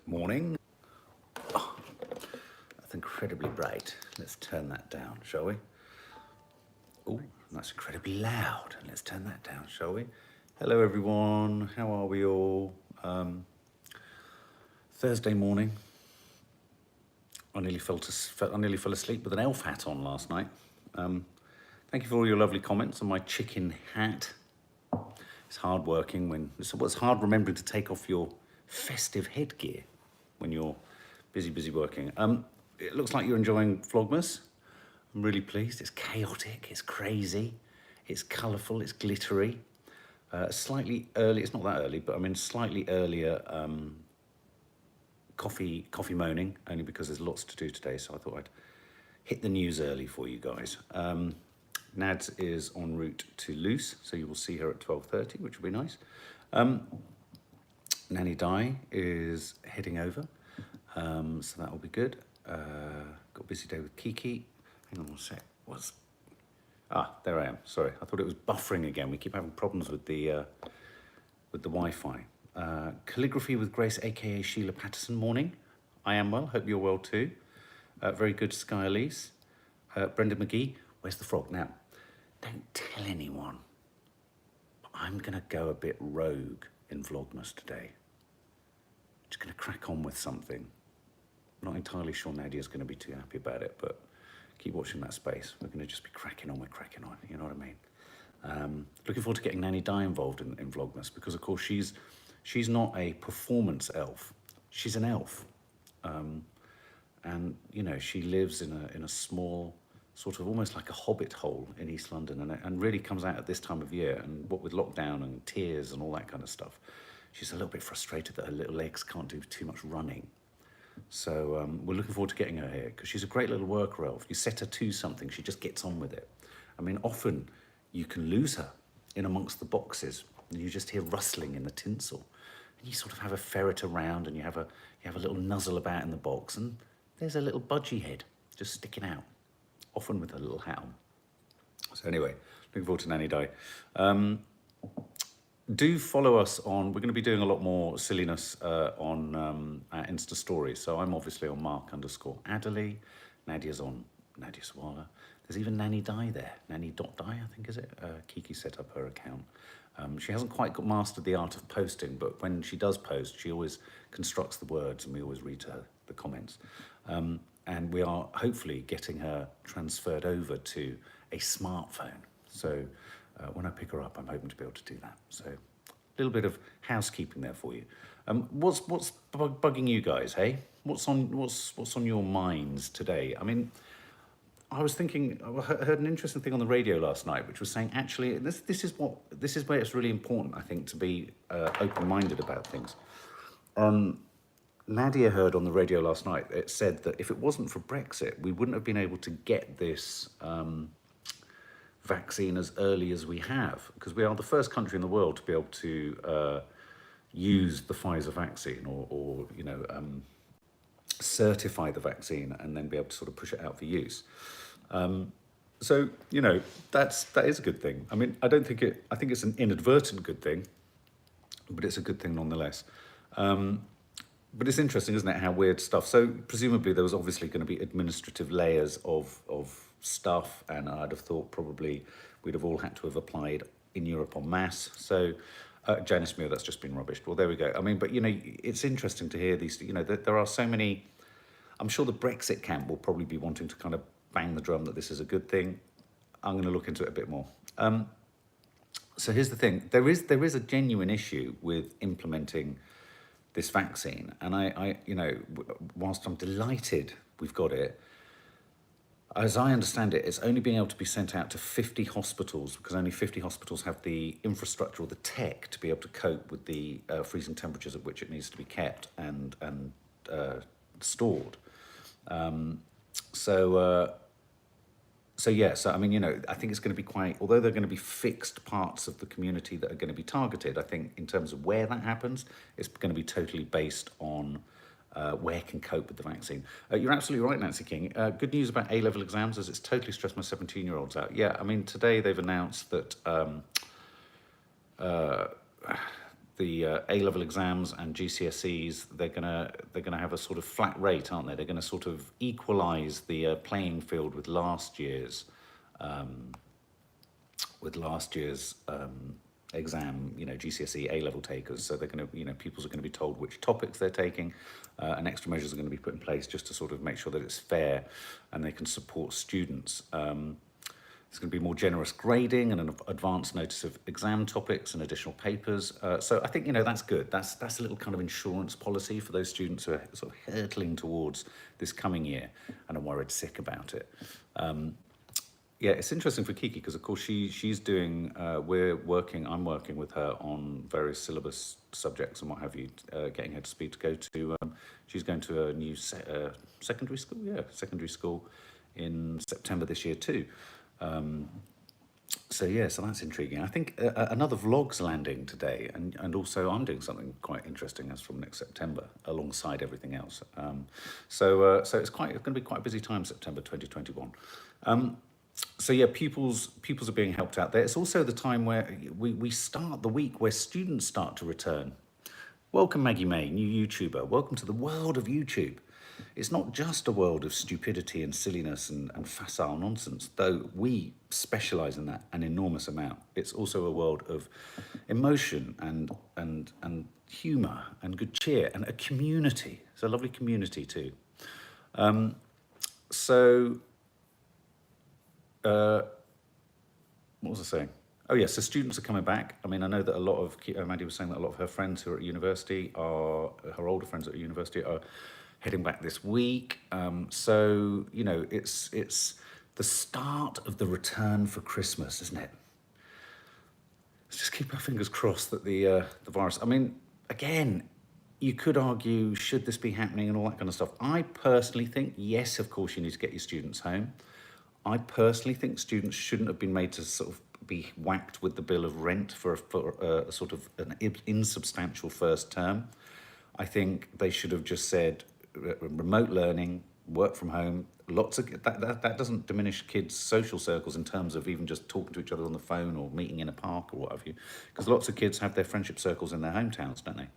Morning. Oh, that's incredibly bright. Let's turn that down, shall we? Oh, that's incredibly loud. Let's turn that down, shall we? Hello, everyone. How are we all? Thursday morning. I nearly fell asleep with an elf hat on last night. Thank you for all your lovely comments on my chicken hat. It's hard working when it's hard remembering to take off your festive headgear when you're busy working. It looks like you're enjoying Vlogmas. I'm really pleased. It's chaotic, it's crazy, it's colourful, it's glittery. Slightly early, it's not that early, but I mean slightly earlier coffee moaning, only because there's lots to do today, so I thought I'd hit the news early for you guys. Nads is en route to Luce, so you will see her at 12:30, which will be nice. Nanny Di is heading over, so that will be good. Got a busy day with Kiki. Hang on one sec. There I am. Sorry, I thought it was buffering again. We keep having problems with the Wi-Fi. Calligraphy with Grace, aka Sheila Patterson. Morning. I am well. Hope you're well too. Very good, Sky Elise. Brenda McGee. Where's the frog now? Don't tell anyone. But I'm gonna go a bit rogue in Vlogmas today. Just gonna crack on with something. Not entirely sure Nadia's gonna be too happy about it, but keep watching that space. We're gonna just be cracking on, you know what I mean? Looking forward to getting Nanny Di involved in Vlogmas, because of course she's not a performance elf, she's an elf. And you know, she lives in a small, sort of almost like a hobbit hole in East London, and really comes out at this time of year, and what with lockdown and tears and all that kind of stuff, she's a little bit frustrated that her little legs can't do too much running. So we're looking forward to getting her here, because she's a great little worker elf. You set her to something, she just gets on with it. I mean, often you can lose her in amongst the boxes, and you just hear rustling in the tinsel. And you sort of have a ferret around, and you have a little nuzzle about in the box, and there's a little budgie head just sticking out, often with a little hat on. So anyway, looking forward to Nanny Di. Do follow us on, we're going to be doing a lot more silliness on our Insta stories. So I'm obviously on Mark_Adderley, Nadia's on Nadia Sawalha. There's even Nanny Di there, Nanny.di, I think, is it? Kiki set up her account. She hasn't quite mastered the art of posting, but when she does post, she always constructs the words, and we always read her the comments. And we are hopefully getting her transferred over to a smartphone. So when I pick her up, I'm hoping to be able to do that. So a little bit of housekeeping there for you. What's bugging you guys, hey? What's on your minds today? I mean, I was thinking, I heard an interesting thing on the radio last night, which was saying, actually, this is where it's really important, I think, to be open-minded about things. Nadia heard on the radio last night, it said that if it wasn't for Brexit, we wouldn't have been able to get this vaccine as early as we have, because we are the first country in the world to be able to use the Pfizer vaccine, or you know, certify the vaccine and then be able to sort of push it out for use. So, you know, that is a good thing. I mean, I think it's an inadvertent good thing, but it's a good thing nonetheless. But it's interesting, isn't it, how weird stuff. So presumably there was obviously going to be administrative layers of stuff, and I'd have thought probably we'd have all had to have applied in Europe en masse. So Janice Muir, that's just been rubbished. Well, there we go. I mean, but you know, it's interesting to hear these, you know, there are so many. I'm sure the Brexit camp will probably be wanting to kind of bang the drum that this is a good thing. I'm going to look into it a bit more. So here's the thing. There is a genuine issue with implementing this vaccine. And I you know, whilst I'm delighted we've got it, as I understand it, it's only being able to be sent out to 50 hospitals, because only 50 hospitals have the infrastructure or the tech to be able to cope with the freezing temperatures at which it needs to be kept and stored. So yeah, so I mean, you know, I think it's going to be quite, although they're going to be fixed parts of the community that are going to be targeted, I think in terms of where that happens, it's going to be totally based on where can cope with the vaccine. You're absolutely right, Nancy King. Good news about A-level exams, as it's totally stressed my 17-year-olds out. Yeah, I mean, today they've announced that A-level exams and GCSEs, they're gonna have a sort of flat rate, aren't they? They're going to sort of equalise the playing field with last year's um, exam, GCSE A-level takers. So they're going to, pupils are going to be told which topics they're taking, and extra measures are going to be put in place just to sort of make sure that it's fair and they can support students. There's going to be more generous grading and an advance notice of exam topics and additional papers. So I think, that's good. That's a little kind of insurance policy for those students who are sort of hurtling towards this coming year and are worried sick about it. Yeah, it's interesting for Kiki because, of course, she's doing. I'm working with her on various syllabus subjects and what have you, getting her to speed to go to. She's going to a new secondary school. Yeah, secondary school in September this year too. So that's intriguing. I think another vlog's landing today, and also I'm doing something quite interesting as from next September alongside everything else. So it's going to be quite a busy time, September 2021. Pupils are being helped out there. It's also the time where we start the week where students start to return. Welcome, Maggie May, new YouTuber. Welcome to the world of YouTube. It's not just a world of stupidity and silliness and facile nonsense, though we specialise in that an enormous amount. It's also a world of emotion and humour and good cheer and a community. It's a lovely community too. What was I saying? Oh yes, so students are coming back. I mean, I know that a lot of, Maddie was saying that a lot of her friends who are at university her older friends at university are heading back this week. It's the start of the return for Christmas, isn't it? Let's just keep our fingers crossed that the virus, I mean, again, you could argue, should this be happening and all that kind of stuff. I personally think, yes, of course, you need to get your students home. I personally think students shouldn't have been made to sort of be whacked with the bill of rent for a sort of an insubstantial first term. I think they should have just said remote learning, work from home. Lots of that doesn't diminish kids' social circles in terms of even just talking to each other on the phone or meeting in a park or what have you, because lots of kids have their friendship circles in their hometowns, don't they?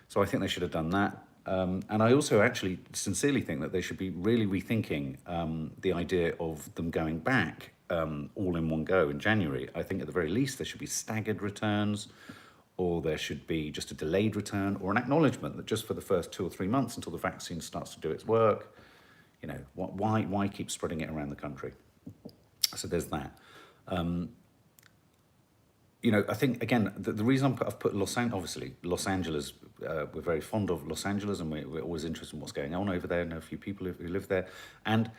So I think they should have done that. And I also actually sincerely think that they should be really rethinking the idea of them going back all in one go in January. I think at the very least there should be staggered returns, or there should be just a delayed return, or an acknowledgement that just for the first 2 or 3 months until the vaccine starts to do its work, why keep spreading it around the country? So there's that. I think, again, the reason I've put Los Angeles, we're very fond of Los Angeles, and we're always interested in what's going on over there. I know a few people who live there. And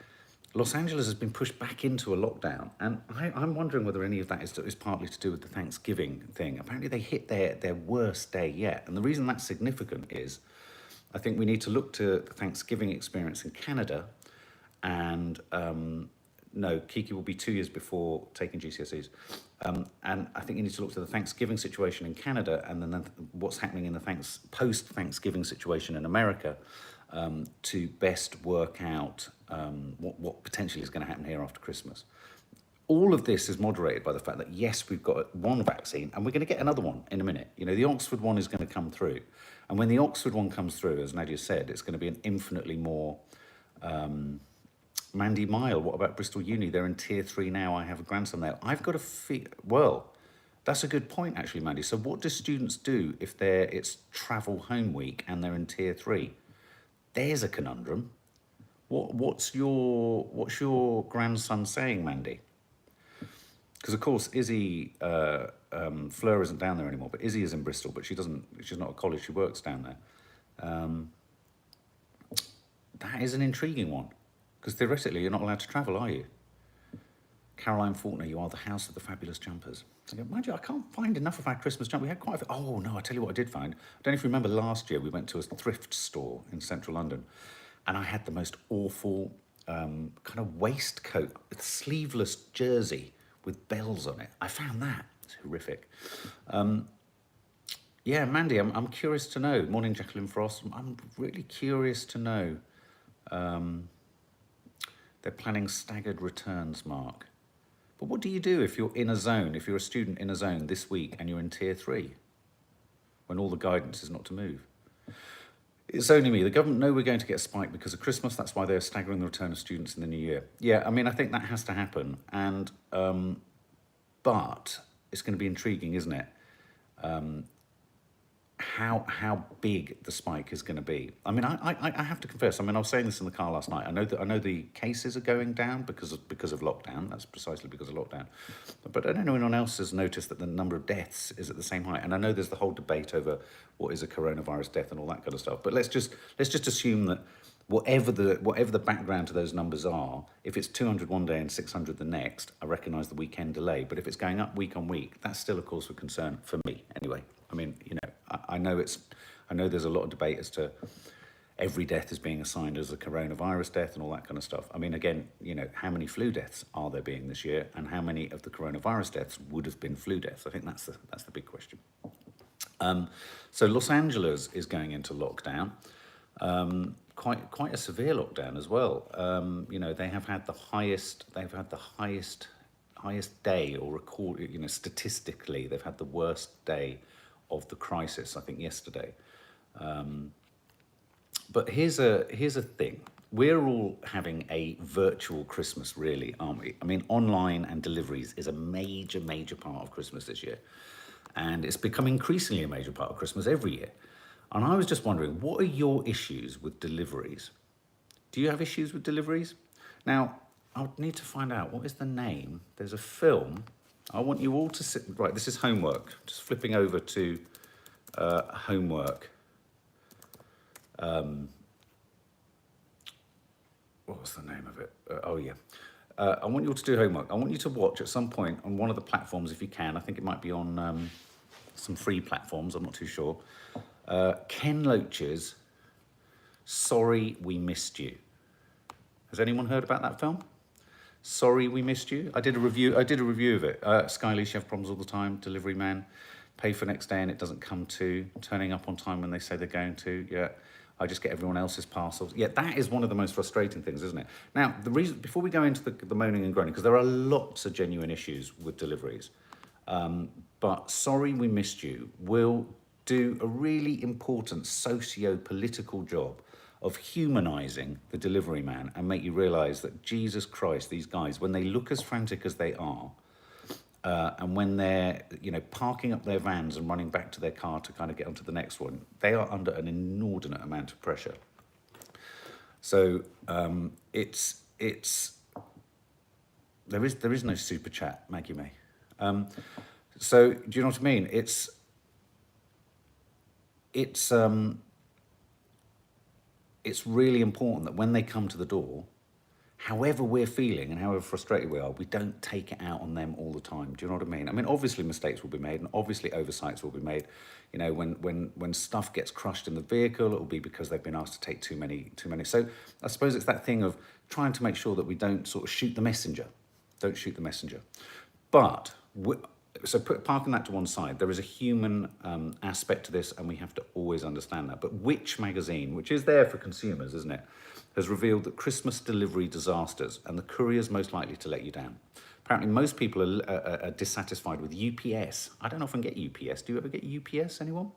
Los Angeles has been pushed back into a lockdown. And I'm wondering whether any of that is partly to do with the Thanksgiving thing. Apparently they hit their worst day yet. And the reason that's significant is I think we need to look to the Thanksgiving experience in Canada. And no, Kiki will be 2 years before taking GCSEs. And I think you need to look to the Thanksgiving situation in Canada and then what's happening in the post-Thanksgiving situation in America to best work out what potentially is going to happen here after Christmas. All of this is moderated by the fact that, yes, we've got one vaccine and we're going to get another one in a minute. The Oxford one is going to come through. And when the Oxford one comes through, as Nadia said, it's going to be an infinitely more... Mandy Mile, what about Bristol Uni? They're in tier 3 now. I have a grandson there. I've got well, that's a good point, actually, Mandy. So what do students do if it's travel home week and they're in tier 3? There's a conundrum. What's your grandson saying, Mandy? Because, of course, Izzy, Fleur isn't down there anymore, but Izzy is in Bristol, but she's not at college, she works down there. That is an intriguing one. Because theoretically, you're not allowed to travel, are you? Caroline Faulkner, you are the house of the fabulous jumpers. Mind you, I can't find enough of our Christmas jumper. We had quite a few. Oh, no, I tell you what I did find. I don't know if you remember last year, we went to a thrift store in central London, and I had the most awful kind of waistcoat, sleeveless jersey with bells on it. I found that. It's horrific. Yeah, Mandy, I'm curious to know. Morning, Jacqueline Frost. I'm really curious to know. They're planning staggered returns, Mark. But what do you do if you're in a zone, if you're a student in a zone this week and you're in tier 3? when all the guidance is not to move. It's only me. The government know we're going to get a spike because of Christmas. That's why they're staggering the return of students in the new year. Yeah, I mean, I think that has to happen. And but it's going to be intriguing, isn't it? How big the spike is going to be. I mean, I have to confess. I mean, I was saying this in the car last night. I know the cases are going down because of lockdown. That's precisely because of lockdown. But I don't know anyone else has noticed that the number of deaths is at the same height. And I know there's the whole debate over what is a coronavirus death and all that kind of stuff. But let's just assume that whatever the background to those numbers are, if it's 200 one day and 600 the next, I recognise the weekend delay. But if it's going up week on week, that's still a cause for concern for me anyway. I mean, you know, I know there's a lot of debate as to every death is being assigned as a coronavirus death and all that kind of stuff. I mean, again, you know, how many flu deaths are there being this year, and how many of the coronavirus deaths would have been flu deaths? I think that's the big question. So Los Angeles is going into lockdown, quite a severe lockdown as well. You know, they have had the highest day, or record, you know, statistically, they've had the worst day of the crisis, I think yesterday. But here's a thing. We're all having a virtual Christmas, really, aren't we? I mean, online and deliveries is a major part of Christmas this year. And it's become increasingly a major part of Christmas every year. And I was just wondering, what are your issues with deliveries? Do you have issues with deliveries? Now, I would need to find out, what is the name? There's a film. I want you all to sit, right, this is homework. Just flipping over to homework. What was the name of it? Oh, yeah. I want you all to do homework. I want you to watch at some point on one of the platforms, if you can. I think it might be on some free platforms, I'm not too sure. Ken Loach's Sorry We Missed You. Has anyone heard about that film? Sorry We Missed You. I did a review of it. Skyleys, you have problems all the time. Delivery man, pay for next day and it doesn't come to. Turning up on time when they say they're going to. Yeah, I just get everyone else's parcels. Yeah, that is one of the most frustrating things, isn't it? Now, the reason, before we go into the moaning and groaning, because there are lots of genuine issues with deliveries, but Sorry We Missed You will do a really important socio-political job of humanising the delivery man and make you realise that, Jesus Christ, these guys, when they look as frantic as they are, and when they're, you know, parking up their vans and running back to their car to kind of get onto the next one, they are under an inordinate amount of pressure. So it's there is no super chat, Maggie May. So do you know what I mean? It's really important that when they come to the door, however we're feeling and however frustrated we are, we don't take it out on them all the time. Do you know what I mean? I mean, obviously mistakes will be made and obviously oversights will be made. You know, when stuff gets crushed in the vehicle, it will be because they've been asked to take too many. So I suppose it's that thing of trying to make sure that we don't sort of shoot the messenger. Don't shoot the messenger. But so parking that to one side, there is a human aspect to this, and we have to always understand that. But which magazine, which is there for consumers, isn't it, has revealed that Christmas delivery disasters and the couriers most likely to let you down. Apparently, most people are dissatisfied with UPS. I don't often get UPS. Do you ever get UPS, anyone?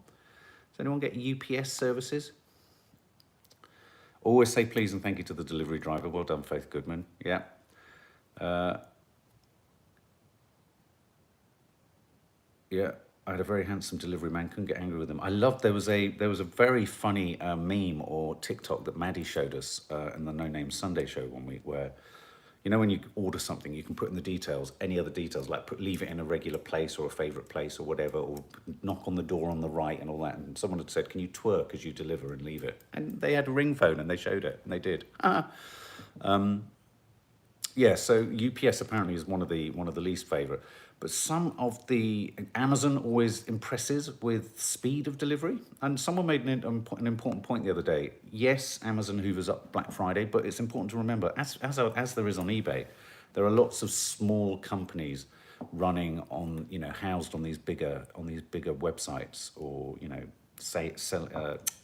Does anyone get UPS services? Always say please and thank you to the delivery driver. Well done, Faith Goodman. Yeah. Yeah, I had a very handsome delivery man, couldn't get angry with him. I loved, there was a very funny meme or TikTok that Maddie showed us in the No Name Sunday show one week, where, you know, when you order something, you can put in the details, any other details, like leave it in a regular place or a favourite place or whatever, or knock on the door on the right and all that. And someone had said, can you twerk as you deliver and leave it? And they had a ring phone and they showed it, and they did. Yeah, so UPS apparently is one of the least favourite. But some of the, Amazon always impresses with speed of delivery. And someone made an important point the other day. Yes, Amazon hoovers up Black Friday, but it's important to remember, as there is on eBay, there are lots of small companies running on, you know, housed on these bigger websites, or, you know,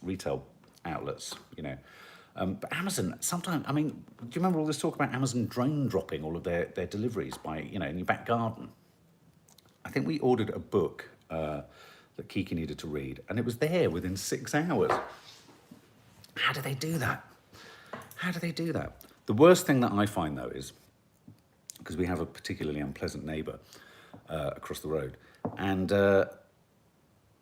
retail outlets, you know. But Amazon, sometimes, I mean, do you remember all this talk about Amazon drone dropping all of their deliveries by, you know, in your back garden? I think we ordered a book that Kiki needed to read, and it was there within 6 hours. How do they do that? How do they do that? The worst thing that I find, though, is, because we have a particularly unpleasant neighbour across the road, and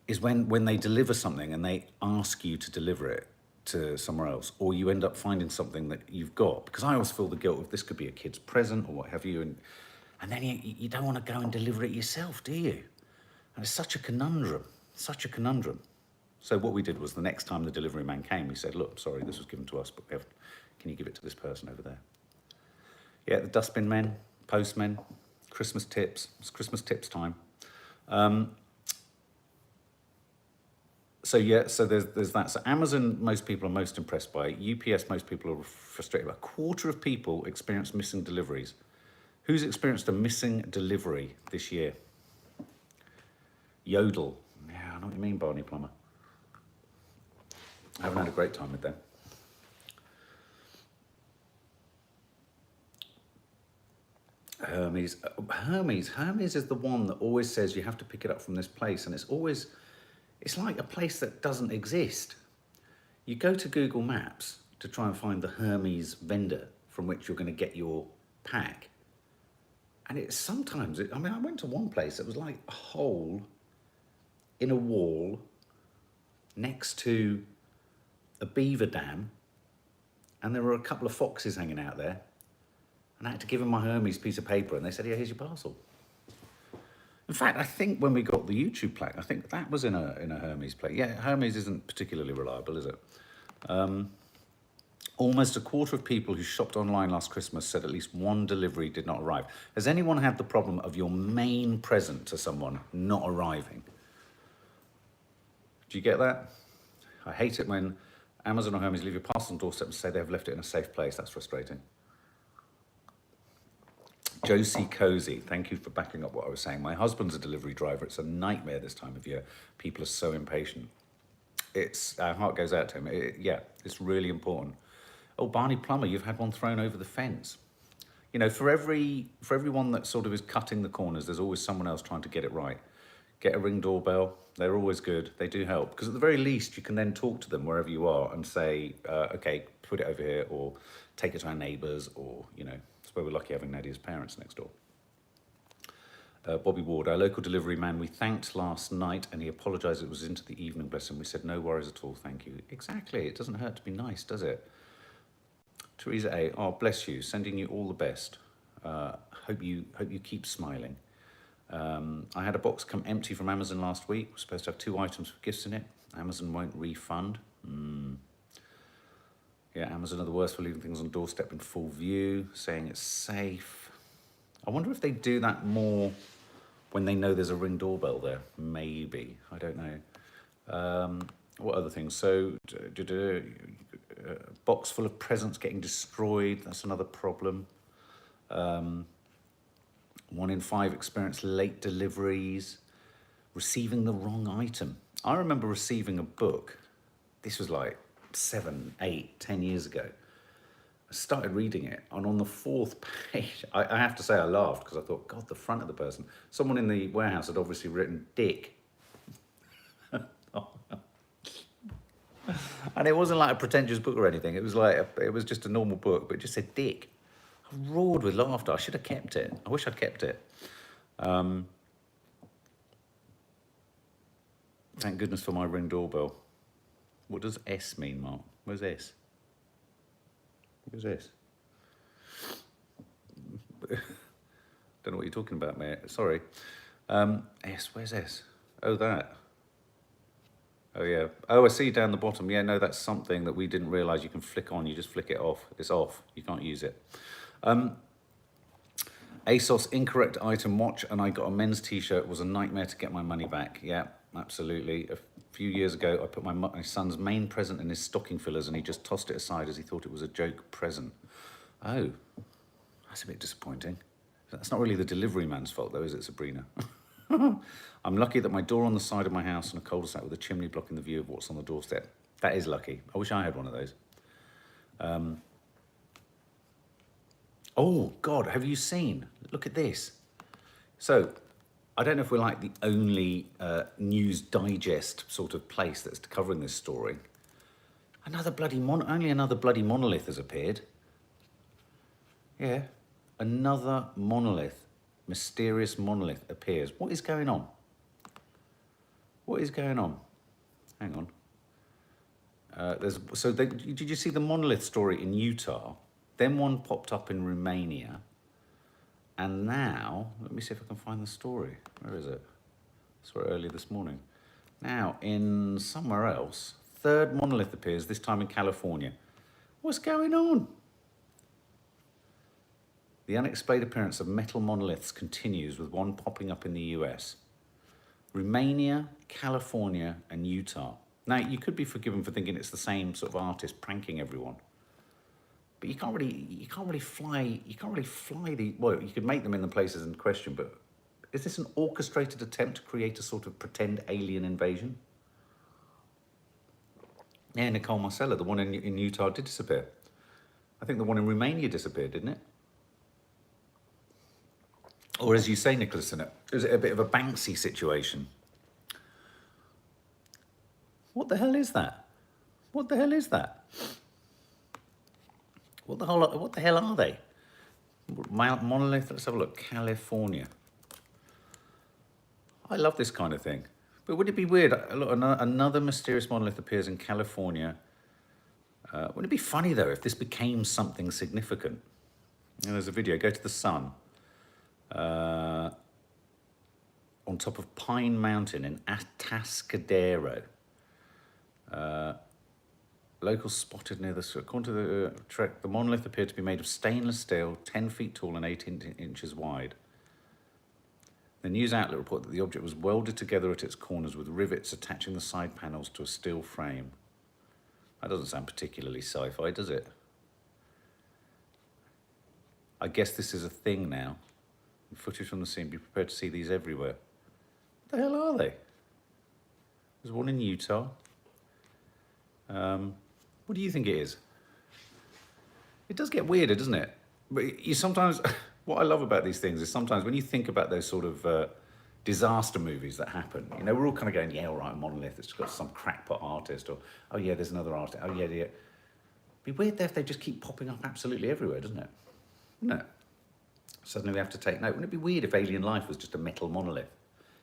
is when they deliver something and they ask you to deliver it to somewhere else, or you end up finding something that you've got, because I always feel the guilt of this could be a kid's present or what have you, and then you don't want to go and deliver it yourself, do you? And it's such a conundrum, such a conundrum. So what we did was, the next time the delivery man came, we said, look, sorry, this was given to us, but can you give it to this person over there? Yeah, the dustbin men, postmen, Christmas tips. It's Christmas tips time. So yeah, so there's that. So Amazon, most people are most impressed by. UPS, most people are frustrated by. A quarter of people experience missing deliveries. Who's experienced a missing delivery this year? Yodel. Yeah, I know what you mean, Barney Plumber. I haven't had a great time with them. Hermes. Hermes is the one that always says you have to pick it up from this place, and it's like a place that doesn't exist. You go to Google Maps to try and find the Hermes vendor from which you're going to get your pack. And I went to one place that was like a hole in a wall next to a beaver dam, and there were a couple of foxes hanging out there. And I had to give them my Hermes piece of paper, and they said, yeah, here's your parcel. In fact, I think when we got the YouTube plaque, I think that was in a Hermes plate. Yeah, Hermes isn't particularly reliable, is it? Almost a quarter of people who shopped online last Christmas said at least one delivery did not arrive. Has anyone had the problem of your main present to someone not arriving? Do you get that? I hate it when Amazon or Hermes leave your parcel on doorstep and say they've left it in a safe place. That's frustrating. Josie Cozy, thank you for backing up what I was saying. My husband's a delivery driver. It's a nightmare this time of year. People are so impatient. Our heart goes out to him. It's really important. Oh, Barney Plumber, you've had one thrown over the fence. You know, for everyone that sort of is cutting the corners, there's always someone else trying to get it right. Get a Ring doorbell. They're always good. They do help. Because at the very least, you can then talk to them wherever you are and say, okay, put it over here, or take it to our neighbours, or, you know, it's where we're lucky having Nadia's parents next door. Bobby Ward, our local delivery man, we thanked last night, and he apologised it was into the evening, bless him. We said, no worries at all, thank you. Exactly. It doesn't hurt to be nice, does it? Teresa A, oh, bless you. Sending you all the best. Hope you keep smiling. I had a box come empty from Amazon last week. We're supposed to have 2 items with gifts in it. Amazon won't refund. Yeah, Amazon are the worst for leaving things on doorstep in full view, saying it's safe. I wonder if they do that more when they know there's a Ring doorbell there. Maybe. I don't know. What other things? So, a box full of presents getting destroyed. That's another problem. 1 in 5 experience late deliveries. Receiving the wrong item. I remember receiving a book. This was like 7, 8, 10 years ago. I started reading it, and on the 4th page, I have to say I laughed because I thought, God, the front of the person. Someone in the warehouse had obviously written Dick. And it wasn't like a pretentious book or anything. It was it was just a normal book, but it just said Dick. I roared with laughter. I should have kept it. I wish I'd kept it. Thank goodness for my Ring doorbell. What does S mean, Mark? Where's S? Where's S? Don't know what you're talking about, mate. Sorry. S, where's S? Oh, that. Oh, yeah. Oh, I see down the bottom. Yeah, no, that's something that we didn't realise you can flick on. You just flick it off. It's off. You can't use it. ASOS incorrect item watch, and I got a men's t-shirt. It was a nightmare to get my money back. Yeah, absolutely. A few years ago, I put my son's main present in his stocking fillers, and he just tossed it aside as he thought it was a joke present. Oh, that's a bit disappointing. That's not really the delivery man's fault, though, is it, Sabrina? I'm lucky that my door on the side of my house and a cul-de-sac with a chimney blocking the view of what's on the doorstep. That is lucky. I wish I had one of those. Oh, God, have you seen? Look at this. So, I don't know if we're like the only News Digest sort of place that's covering this story. Only another bloody monolith has appeared. Yeah, another monolith, mysterious monolith appears. What is going on? What is going on? Hang on. Did you see the monolith story in Utah? Then one popped up in Romania. And now, let me see if I can find the story. Where is it? I saw it earlier this morning. Now, in somewhere else, third monolith appears, this time in California. What's going on? The unexplained appearance of metal monoliths continues, with one popping up in the US. Romania, California, and Utah. Now, you could be forgiven for thinking it's the same sort of artist pranking everyone. But you can't really fly the, well, you could make them in the places in question, but is this an orchestrated attempt to create a sort of pretend alien invasion? Yeah, Nicole Marcella, the one in Utah did disappear. I think the one in Romania disappeared, didn't it? Or as you say, Nicholas, is it a bit of a Banksy situation? What the hell is that? What the hell is that? What the hell are they? Monolith, let's have a look. California. I love this kind of thing. But would it be weird? Look, another mysterious monolith appears in California. Wouldn't it be funny, though, if this became something significant? There's a video. Go to the Sun. On top of Pine Mountain in Atascadero. Locals spotted near the... According to the trek, the monolith appeared to be made of stainless steel, 10 feet tall and 18 inches wide. The news outlet reported that the object was welded together at its corners with rivets attaching the side panels to a steel frame. That doesn't sound particularly sci-fi, does it? I guess this is a thing now. Footage from the scene, be prepared to see these everywhere. What the hell are they? There's one in Utah. What do you think it is? It does get weirder, doesn't it? But you sometimes, what I love about these things is sometimes when you think about those sort of disaster movies that happen, you know, we're all kind of going, yeah, all right, monolith, it's got some crackpot artist, or, oh yeah, there's another artist, oh yeah, yeah. It'd be weird if they just keep popping up absolutely everywhere, doesn't it? Wouldn't it? Suddenly we have to take note. Wouldn't it be weird if alien life was just a metal monolith?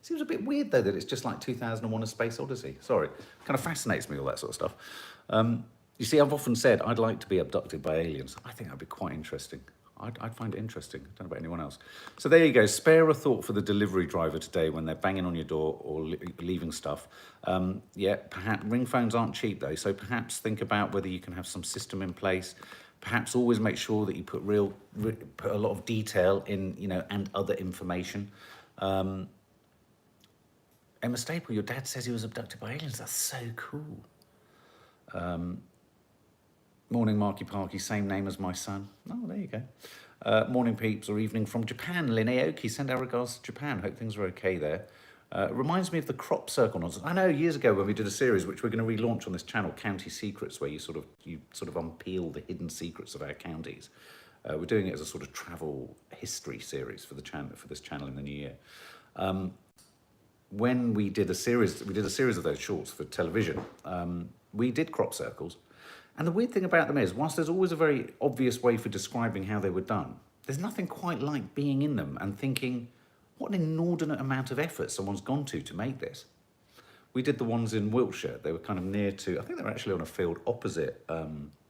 Seems a bit weird, though, that it's just like 2001: A Space Odyssey. Sorry. Kind of fascinates me, all that sort of stuff. You see, I've often said I'd like to be abducted by aliens. I think that'd be quite interesting. I'd find it interesting. I don't know about anyone else. So there you go. Spare a thought for the delivery driver today when they're banging on your door or leaving stuff. Yeah, perhaps ring phones aren't cheap, though, so perhaps think about whether you can have some system in place. Perhaps always make sure that you put a lot of detail in, you know, and other information. Emma Staple, your dad says he was abducted by aliens. That's so cool. Morning, Marky Parky, same name as my son. Oh, there you go. Morning, peeps, or evening from Japan. Lynn Aoki, send our regards to Japan. Hope things are okay there. Reminds me of the crop circle nonsense. I know years ago when we did a series, which we're going to relaunch on this channel, County Secrets, where you sort of unpeel the hidden secrets of our counties. We're doing it as a sort of travel history series for the channel, for this channel in the new year. When we did a series of those shorts for television. We did crop circles. And the weird thing about them is, whilst there's always a very obvious way for describing how they were done, there's nothing quite like being in them and thinking, what an inordinate amount of effort someone's gone to make this. We did the ones in Wiltshire. They were kind of near to, I think they were actually on a field opposite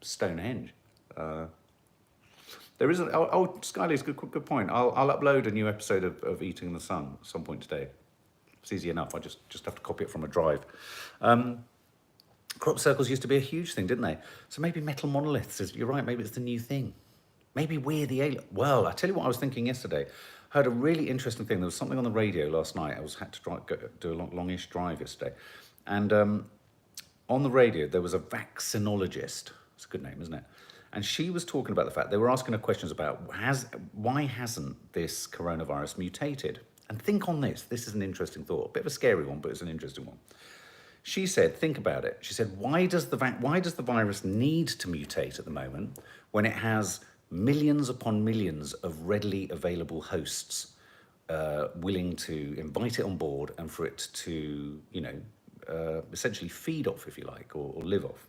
Stonehenge. There is Skyly's good point. I'll upload a new episode of Eating the Sun at some point today. It's easy enough. I just have to copy it from a drive. Crop circles used to be a huge thing, didn't they? So maybe metal monoliths, you're right, maybe it's the new thing. Maybe we're the alien. Well, I tell you what I was thinking yesterday. I heard a really interesting thing. There was something on the radio last night. I had to do a longish drive yesterday. And on the radio, there was a vaccinologist. It's a good name, isn't it? And she was talking about the fact, they were asking her questions about why hasn't this coronavirus mutated? And think on this. This is an interesting thought. A bit of a scary one, but it's an interesting one. She said, think about it. She said, why does the virus need to mutate at the moment when it has millions upon millions of readily available hosts? willing to invite it on board and for it to, essentially feed off, if you like, or live off.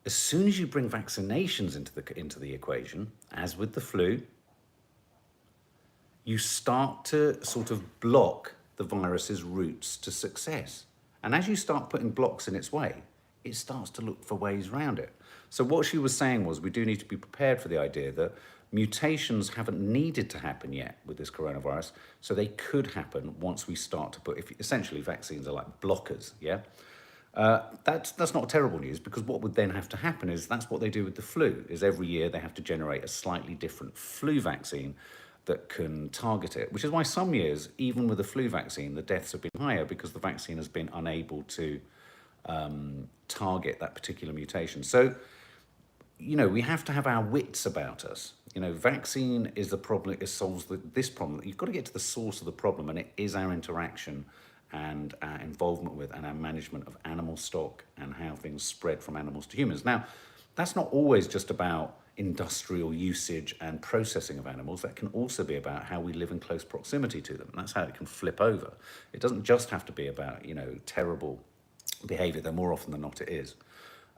As soon as you bring vaccinations into the equation, as with the flu, you start to sort of block the virus's routes to success. And as you start putting blocks in its way, it starts to look for ways around it. So what she was saying was we do need to be prepared for the idea that mutations haven't needed to happen yet with this coronavirus, so they could happen once we start to essentially vaccines are like blockers, yeah? That's not terrible news, because what would then have to happen is that's what they do with the flu, is every year they have to generate a slightly different flu vaccine that can target it, which is why some years, even with the flu vaccine, the deaths have been higher because the vaccine has been unable to target that particular mutation. So, we have to have our wits about us. Vaccine is the problem, it solves this problem. You've got to get to the source of the problem, and it is our interaction and our involvement with and our management of animal stock and how things spread from animals to humans. Now, that's not always just about industrial usage and processing of animals. That can also be about how we live in close proximity to them. And that's how it can flip over. It doesn't just have to be about, terrible behavior, though more often than not it is.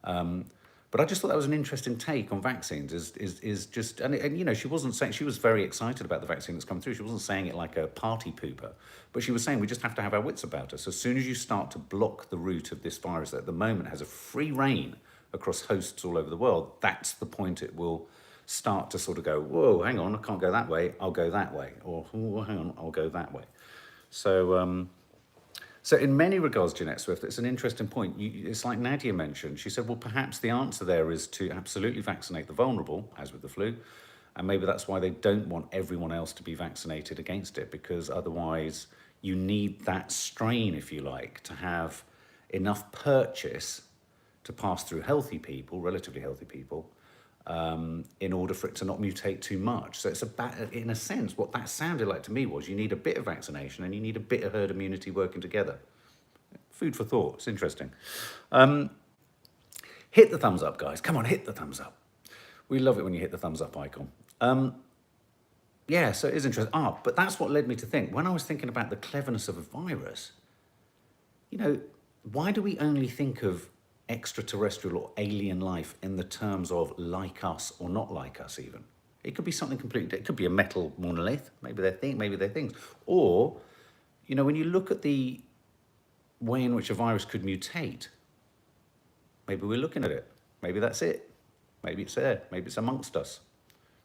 But I just thought that was an interesting take on vaccines. Is just and she wasn't saying, she was very excited about the vaccine that's come through. She wasn't saying it like a party pooper, but she was saying we just have to have our wits about us. As soon as you start to block the route of this virus that at the moment has a free reign across hosts all over the world, that's the point it will start to sort of go, whoa, hang on, I can't go that way, I'll go that way, or oh, hang on, I'll go that way. So in many regards, Jeanette Swift, it's an interesting point. It's like Nadia mentioned. She said, well, perhaps the answer there is to absolutely vaccinate the vulnerable, as with the flu, and maybe that's why they don't want everyone else to be vaccinated against it, because otherwise you need that strain, if you like, to have enough purchase to pass through healthy people, relatively healthy people, in order for it to not mutate too much. So it's about, in a sense, what that sounded like to me was you need a bit of vaccination and you need a bit of herd immunity working together. Food for thought. It's interesting. Hit the thumbs up, guys. Come on, hit the thumbs up. We love it when you hit the thumbs up icon. Yeah, so it is interesting. But that's what led me to think. When I was thinking about the cleverness of a virus, why do we only think of extraterrestrial or alien life in the terms of like us or not like us even? It could be something completely, it could be a metal monolith, maybe they're things. Or, when you look at the way in which a virus could mutate, maybe we're looking at it. Maybe that's it. Maybe it's there. Maybe it's amongst us.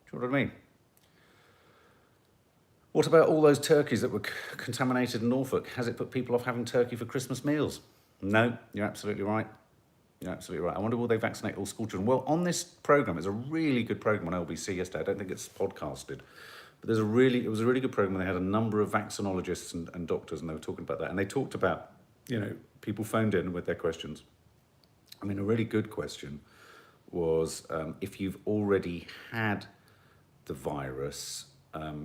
Do you know what I mean? What about all those turkeys that were contaminated in Norfolk? Has it put people off having turkey for Christmas meals? No, you're absolutely right. You're absolutely right. I wonder, will they vaccinate all school children? Well, on this programme, it's a really good programme on LBC yesterday. I don't think it's podcasted, but it was a really good programme. They had a number of vaccinologists and doctors, and they were talking about that. And they talked about, people phoned in with their questions. I mean, a really good question was, if you've already had the virus,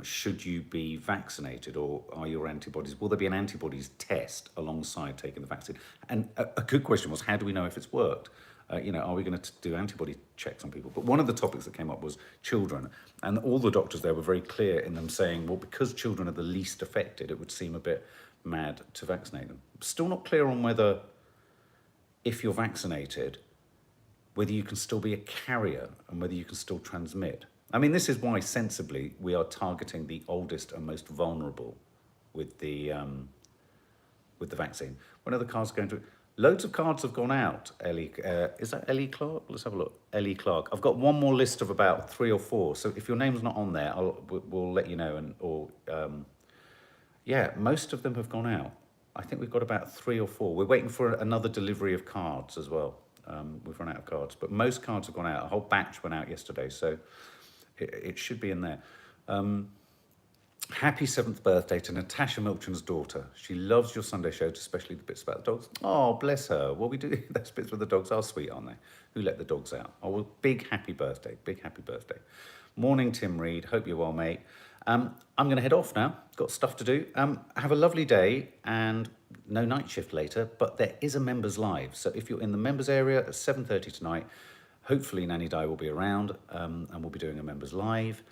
should you be vaccinated, or are your antibodies, will there be an antibodies test alongside taking the vaccine? And a good question was, how do we know if it's worked? Are we going to do antibody checks on people? But one of the topics that came up was children. And all the doctors there were very clear in them saying, well, because children are the least affected, it would seem a bit mad to vaccinate them. Still not clear on whether, if you're vaccinated, whether you can still be a carrier and whether you can still transmit. I mean, this is why, sensibly, we are targeting the oldest and most vulnerable with the vaccine. When are the cards going to? Loads of cards have gone out. Ellie, is that Ellie Clark? Let's have a look. Ellie Clark. I've got one more list of about 3 or 4. So if your name's not on there, we'll let you know. Yeah, most of them have gone out. I think we've got about 3 or 4. We're waiting for another delivery of cards as well. We've run out of cards, but most cards have gone out. A whole batch went out yesterday, so it should be in there. Happy 7th birthday to Natasha Milchan's daughter. She loves your Sunday show, especially the bits about the dogs. Oh, bless her. Well, we do, those bits with the dogs are sweet, aren't they? Who let the dogs out? Oh, well, big happy birthday. Big happy birthday. Morning, Tim Reed. Hope you're well, mate. I'm going to head off now. Got stuff to do. Have a lovely day, and no night shift later, but there is a members live. So if you're in the members area at 7:30 tonight, hopefully Nanny Di will be around, and we'll be doing a members live.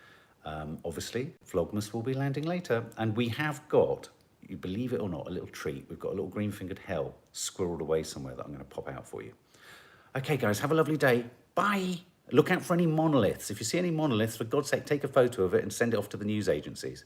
Obviously, Vlogmas will be landing later. And we have got, you believe it or not, a little treat. We've got a little green-fingered hell squirreled away somewhere that I'm going to pop out for you. Okay, guys, have a lovely day. Bye. Look out for any monoliths. If you see any monoliths, for God's sake, take a photo of it and send it off to the news agencies.